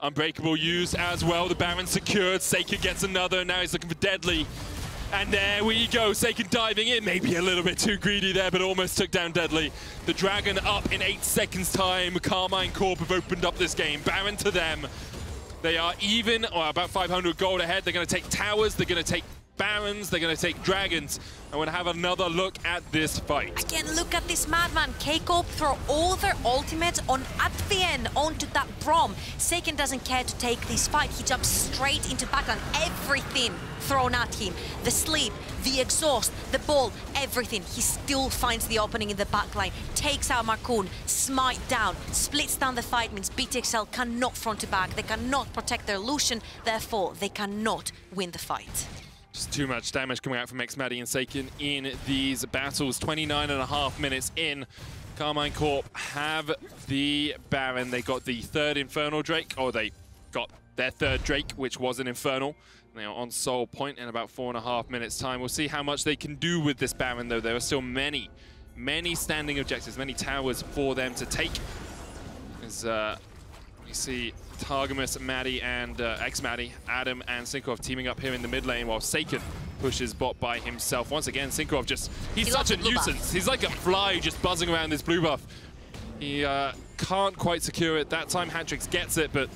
Unbreakable used as well. The Baron secured. Seiken gets another. Now he's looking for Deadly. And there we go. Seiken diving in. Maybe a little bit too greedy there, but almost took down Deadly. The Dragon up in 8 seconds time. Karmine Corp have opened up this game. Baron to them. They are even, or about 500 gold ahead. They're going to take towers. They're going to take Barons, they're going to take Dragons. I want to have another look at this fight. Again, look at this madman. K-Corp throw all their ultimates on Advienne onto that Braum. Seiken doesn't care to take this fight. He jumps straight into backline. Everything thrown at him. The sleep, the exhaust, the ball, everything. He still finds the opening in the backline. Takes out Marcoon, smite down, splits down the fight, means BTXL cannot front to back. They cannot protect their Lucian, therefore they cannot win the fight. Just too much damage coming out from xMatty and Seiken in these battles. 29.5 minutes in. Karmine Corp have the Baron. They got the 3rd Infernal Drake, or they got their 3rd Drake, which was an Infernal. They are on Soul Point in about 4.5 minutes time. We'll see how much they can do with this Baron, though. There are still many standing objectives, many towers for them to take. As we see Targamas, Maddie, and xMatty, Adam and Sinkrov teaming up here in the mid lane, while Seiken pushes bot by himself. Once again, Sinkrov he's such a nuisance. He's like a fly just buzzing around this blue buff. He can't quite secure it. That time Hadrix gets it, but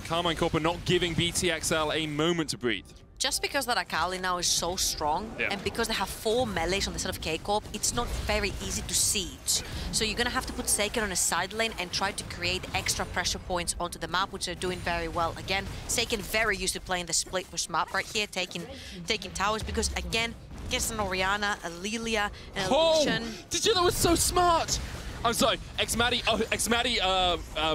Karmine Corp are not giving BTXL a moment to breathe. Just because that Akali now is so strong, and because they have 4 melees on the side of K-Corp, it's not very easy to siege. So you're going to have to put Seiken on a side lane and try to create extra pressure points onto the map, which they're doing very well. Again, Seiken very used to playing the split push map right here, taking towers, because again, against an Orianna, a Lilia, and a Lucian. Did you know that was so smart? I'm sorry, xMatty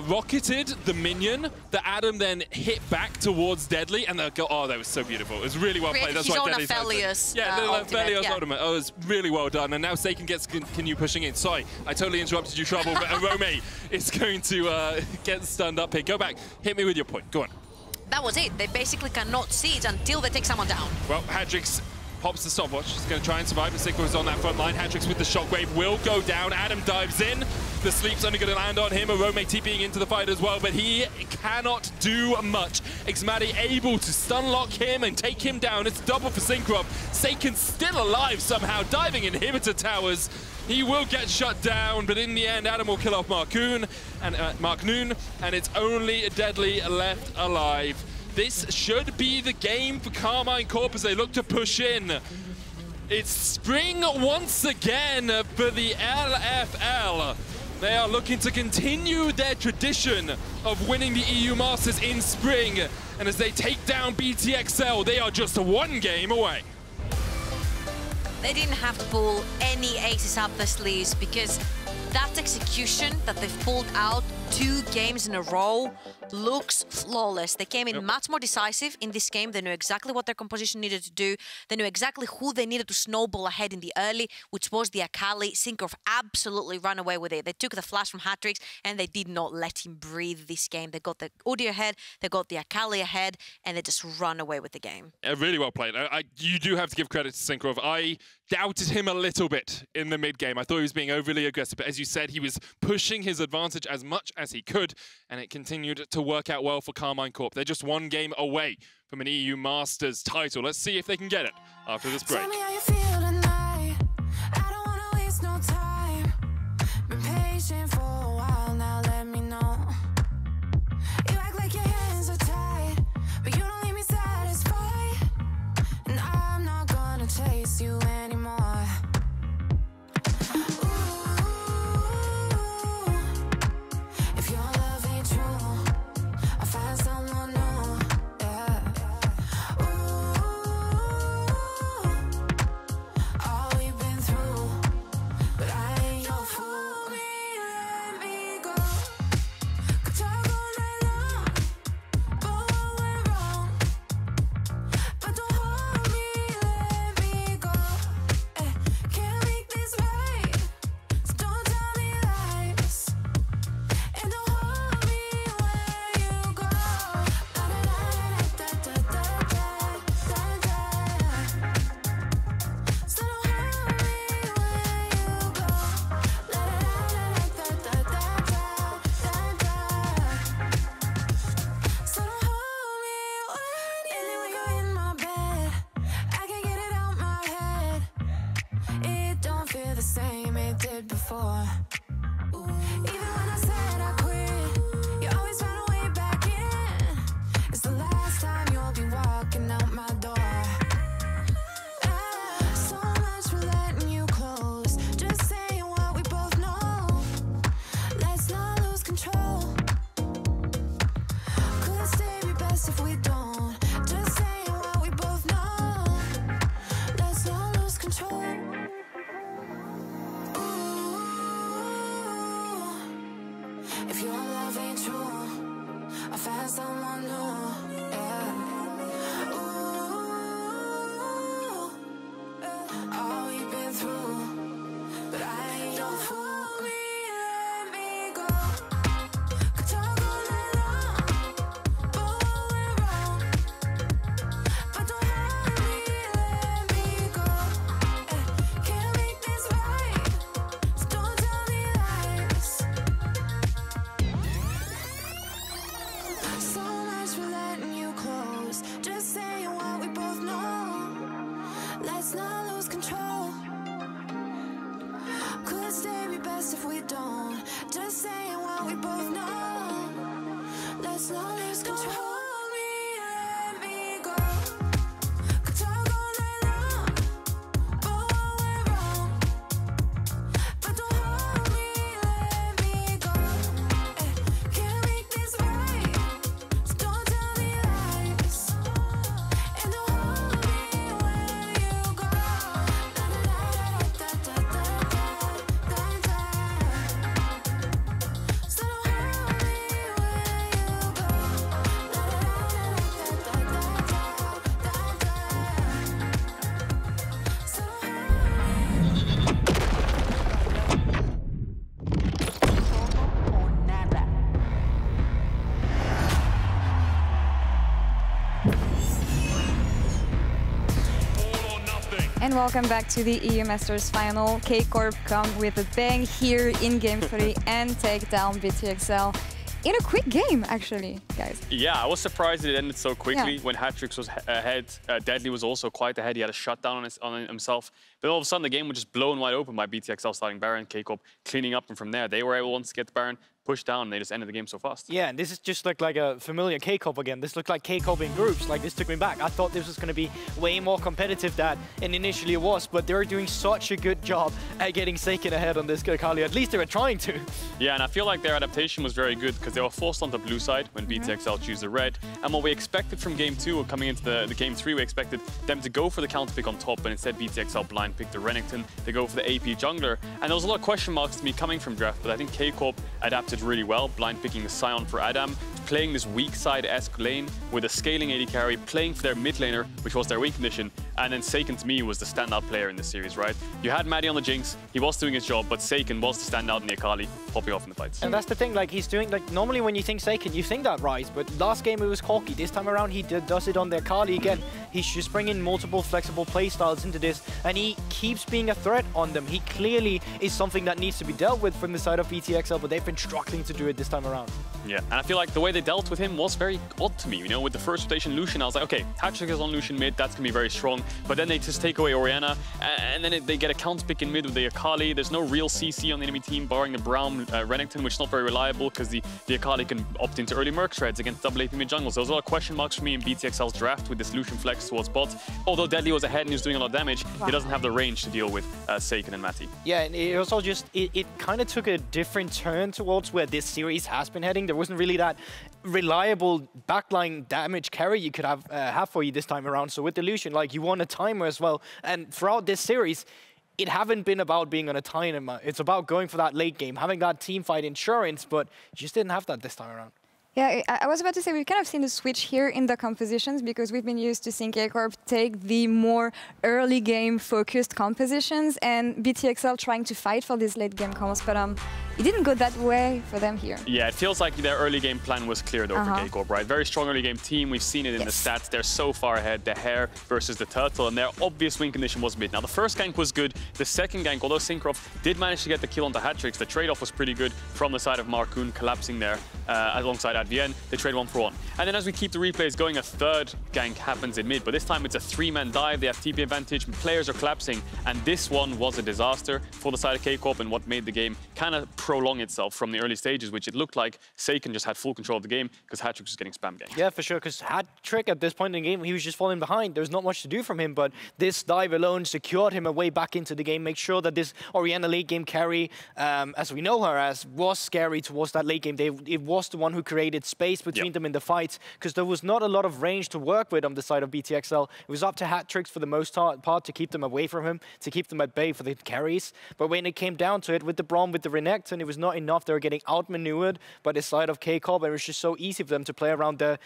rocketed the minion that Adam then hit back towards Deadly, and that was so beautiful. It was really well played. That's why Deadly's Aphelios. Yeah, Aphelios ultimate. Oh, it was really well done. And now Seiken gets to continue pushing in. Sorry, I totally interrupted you, Trouble, but Arome is going to get stunned up here. Go back, hit me with your point. Go on. That was it. They basically cannot siege until they take someone down. Well, Hadrix pops the stopwatch. He's going to try and survive. The Sinkrov is on that front line. Hadrix with the shockwave will go down. Adam dives in. The sleep's only going to land on him. Arome TPing into the fight as well, but he cannot do much. xMatty able to stun lock him and take him down. It's double for Sinkrov. Seiken still alive somehow, diving inhibitor towers. He will get shut down, but in the end, Adam will kill off Marcoon and Marknoon, and it's only Deadly left alive. This should be the game for Karmine Corp as they look to push in. It's spring once again for the LFL. They are looking to continue their tradition of winning the EU Masters in spring. And as they take down BTXL, they are just 1 game away. They didn't have to pull any aces up their sleeves, because that execution that they've pulled out 2 games in a row looks flawless. They came in much more decisive in this game. They knew exactly what their composition needed to do. They knew exactly who they needed to snowball ahead in the early, which was the Akali. Synchro absolutely ran away with it. They took the flash from Hatrix and they did not let him breathe this game. They got the Udyr ahead, they got the Akali ahead, and they just run away with the game. Really well played. You do have to give credit to Synchro. I doubted him a little bit in the mid-game. I thought he was being overly aggressive, but as you said, he was pushing his advantage as much as he could, and it continued to work out well for Karmine Corp. They're just 1 game away from an EU Masters title. Let's see if they can get it after this break. Tell me how you feel tonight. I don't wanna waste no time. Been patient for a while now, let me know. You act like your hands are tied, but you don't leave me satisfied. And I'm not gonna chase you anymore. And welcome back to the EU Masters final. K-Corp come with a bang here in Game 3 and take down BTXL in a quick game, actually, guys. Yeah, I was surprised it ended so quickly when Hatrix was ahead. Deadly was also quite ahead. He had a shutdown on himself. But all of a sudden, the game was just blown wide open by BTXL starting Baron, K-Corp cleaning up, and from there, they were able once to get the Baron, push down, and they just ended the game so fast. Yeah, and this is just looked like a familiar K-Corp again. This looked like K-Corp in groups. Like, this took me back. I thought this was going to be way more competitive than it initially was, but they're doing such a good job at getting Seiken ahead on this Akali. At least they were trying to. Yeah, and I feel like their adaptation was very good because they were forced on the blue side when BTXL chose the red. And what we expected from Game 2 or coming into the Game 3, we expected them to go for the counter pick on top, but instead BTXL blind picked the Renekton. They go for the AP jungler. And there was a lot of question marks to me coming from draft, but I think K-Corp adapted adapted really well, blind picking the Sion for Adam, playing this weak side-esque lane with a scaling AD carry, playing for their mid laner, which was their win condition, and then Seiken to me was the standout player in the series, right? You had Maddie on the Jinx, he was doing his job, but Seiken was the standout in the Akali, popping off in the fights. And that's the thing, like he's doing, like normally when you think Seiken, you think that Ryze, but last game it was Corki. This time around he does it on the Akali again. He's just bringing multiple flexible playstyles into this, and he keeps being a threat on them. He clearly is something that needs to be dealt with from the side of BTXL, but they've been struggling to do it this time around. Yeah, and I feel like the way they dealt with him was very odd to me. You know, with the first rotation Lucian, I was like, okay, Hattrick is on Lucian mid, that's going to be very strong. But then they just take away Orianna, and then they get a counter pick in mid with the Akali. There's no real CC on the enemy team, barring the Braum Renekton, which is not very reliable because the Akali can opt into early Merc Shreds against double AP mid jungles. There was a lot of question marks for me in BTXL's draft with this Lucian flex towards bot. Although Deadly was ahead and he was doing a lot of damage, he doesn't have the range to deal with Seiken and Mati. Yeah, and it also just, it kind of took a different turn towards where this series has been heading. There wasn't really that reliable backline damage carry you could have for you this time around. So with the Lucian, like, you want a timer as well. And throughout this series, it haven't been about being on a timer. It's about going for that late game, having that team fight insurance, but you just didn't have that this time around. Yeah, I was about to say we've kind of seen the switch here in the compositions because we've been used to seeing K-Corp take the more early game focused compositions and BTXL trying to fight for these late game comps, but it didn't go that way for them here. Yeah, it feels like their early game plan was clear though for K-Corp, right? Very strong early game team. We've seen it in the stats. They're so far ahead. The Hare versus the Turtle, and their obvious win condition was mid. Now, the first gank was good. The second gank, although Syncroft did manage to get the kill on the Hattricks, the trade-off was pretty good from the side of Markoon collapsing there alongside Advienne. They trade 1-for-1. And then as we keep the replays going, a third gank happens in mid, but this time it's a 3-man dive. They have TP advantage, players are collapsing, and this one was a disaster for the side of K-Corp and what made the game kind of prolong itself from the early stages, which it looked like Seiken just had full control of the game because Hattrick was getting spam ganked. Yeah, for sure, because Hattrick at this point in the game, he was just falling behind. There was not much to do from him, but this dive alone secured him a way back into the game, make sure that this Orianna late game carry, as we know her as, was scary towards that late game. It was the one who created space between them in the fights, because there was not a lot of range to work with on the side of BTXL. It was up to Hattricks for the most part to keep them away from him, to keep them at bay for the carries. But when it came down to it, with the Braum, with the Renekton, it was not enough. They were getting outmaneuvered by the side of K-Corp, and it was just so easy for them to play around the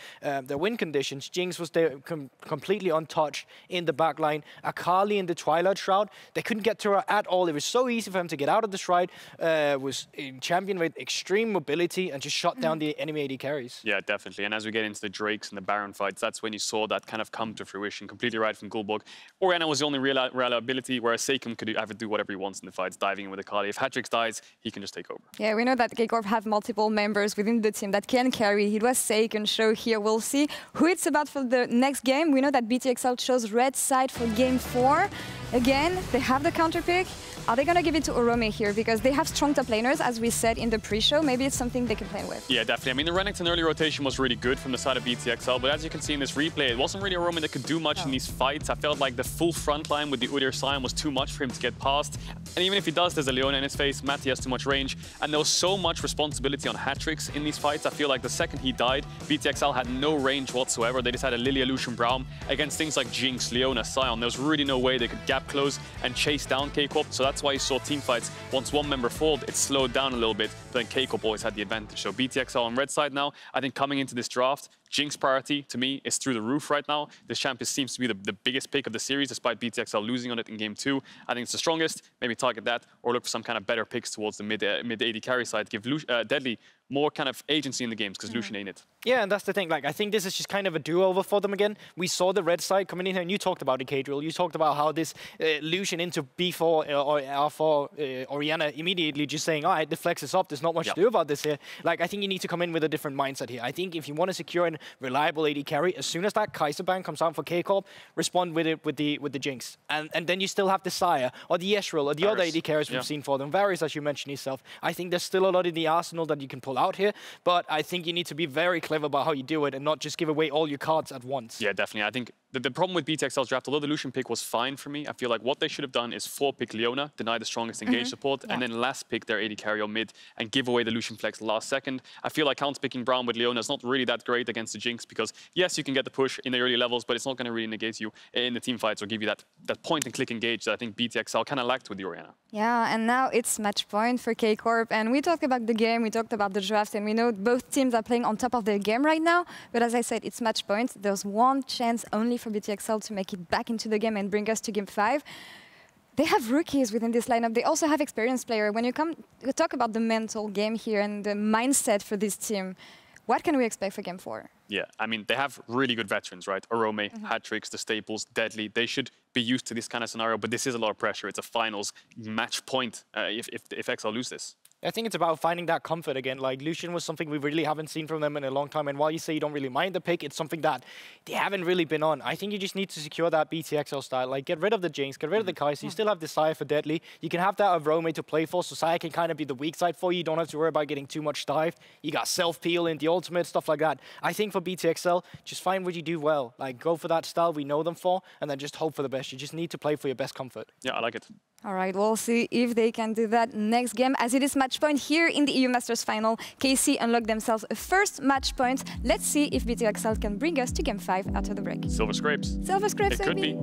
win conditions. Jinx was there completely untouched in the backline. Akali in the Twilight Shroud, they couldn't get to her at all. It was so easy for him to get out of the Shroud. Was a champion with extreme mobility and just shut down the enemy AD carries. Yeah, definitely. And as we get into the Drakes and the Baron fights, that's when you saw that kind of come to fruition. Completely right from Gullborg. Orianna was the only real ability, whereas Seiken could do whatever he wants in the fights, diving in with Akali. If Hattricks dies, he can just take over. Yeah, we know that K-Corp have multiple members within the team that can carry. It was Seiken show here. We'll see who it's about for the next game. We know that BTXL chose red side for game 4. Again, they have the counter pick. Are they going to give it to Orome here? Because they have strong top laners, as we said in the pre-show. Maybe it's something they can play with. Yeah, definitely. I mean, the Renekton early rotation was really good from the side of BTXL, but as you can see in this replay, it wasn't really Orome that could do much in these fights. I felt like the full front line with the Udyr Sion was too much for him to get past. And even if he does, there's a Leona in his face. Mati has too much range. And there was so much responsibility on Hattricks in these fights. I feel like the second he died, BTXL had no range whatsoever. They just had a Lilia, Lucian, Braum against things like Jinx, Leona, Sion. There was really no way they could gap close and chase down K-Corp. So that's why you saw team fights. Once one member falled, it slowed down a little bit. Then K-Corp always had the advantage. So BTXL on red side now, I think coming into this draft, Jinx priority, to me, is through the roof right now. This champion seems to be the biggest pick of the series, despite BTXL losing on it in game 2. I think it's the strongest. Maybe target that, or look for some kind of better picks towards the mid AD carry side. Give Deadly more kind of agency in the games, because Lucian ain't it. Yeah, and that's the thing. Like, I think this is just kind of a do-over for them again. We saw the red side coming in here, and you talked about it, Kadriel. You talked about how this Lucian into B4 or R4 Orianna immediately just saying, all right, the flex is up. There's not much to do about this here. Like, I think you need to come in with a different mindset here. I think if you want to secure a reliable AD carry, as soon as that Kai'Sa ban comes out for K-Corp, respond with it with the Jinx. And then you still have the Sire or the Ezreal or the other AD carries we've seen for them. Varys, as you mentioned yourself. I think there's still a lot in the arsenal that you can pull out here, but I think you need to be very clever about how you do it and not just give away all your cards at once. Yeah, definitely. I think The problem with BTXL's draft, although the Lucian pick was fine for me, I feel like what they should have done is 4-pick Leona, deny the strongest engage support, and then last pick their AD carry on mid and give away the Lucian flex last second. I feel like counter-picking Braum with Leona is not really that great against the Jinx because, yes, you can get the push in the early levels, but it's not going to really negate you in the team fights or give you that point-and-click engage that I think BTXL kind of lacked with the Orianna. Yeah, and now it's match point for K-Corp, and we talked about the game, we talked about the draft, and we know both teams are playing on top of their game right now, but as I said, it's match point. There's one chance only for BTXL to make it back into the game and bring us to game 5. They have rookies within this lineup. They also have experienced players. When you talk about the mental game here and the mindset for this team, what can we expect for game 4? Yeah, I mean, they have really good veterans, right? Arome, Hatrix, the staples, Deadly. They should be used to this kind of scenario, but this is a lot of pressure. It's a finals match point if XL lose this. I think it's about finding that comfort again. Like, Lucian was something we really haven't seen from them in a long time. And while you say you don't really mind the pick, it's something that they haven't really been on. I think you just need to secure that BTXL style. Like, get rid of the Jinx, get rid of the Kai'Sa. You still have Desire for Deadly. You can have that Arome to play for, so Saya can kind of be the weak side for you. You don't have to worry about getting too much dive. You got self-peel in the ultimate, stuff like that. I think for BTXL, just find what you do well. Like, go for that style we know them for, and then just hope for the best. You just need to play for your best comfort. Yeah, I like it. All right, we'll see if they can do that next game. As it is match point here in the EU Masters final, KC unlocked themselves a first match point. Let's see if BTXL can bring us to game 5 after the break. Silver Scrapes. Silver Scrapes, it could be.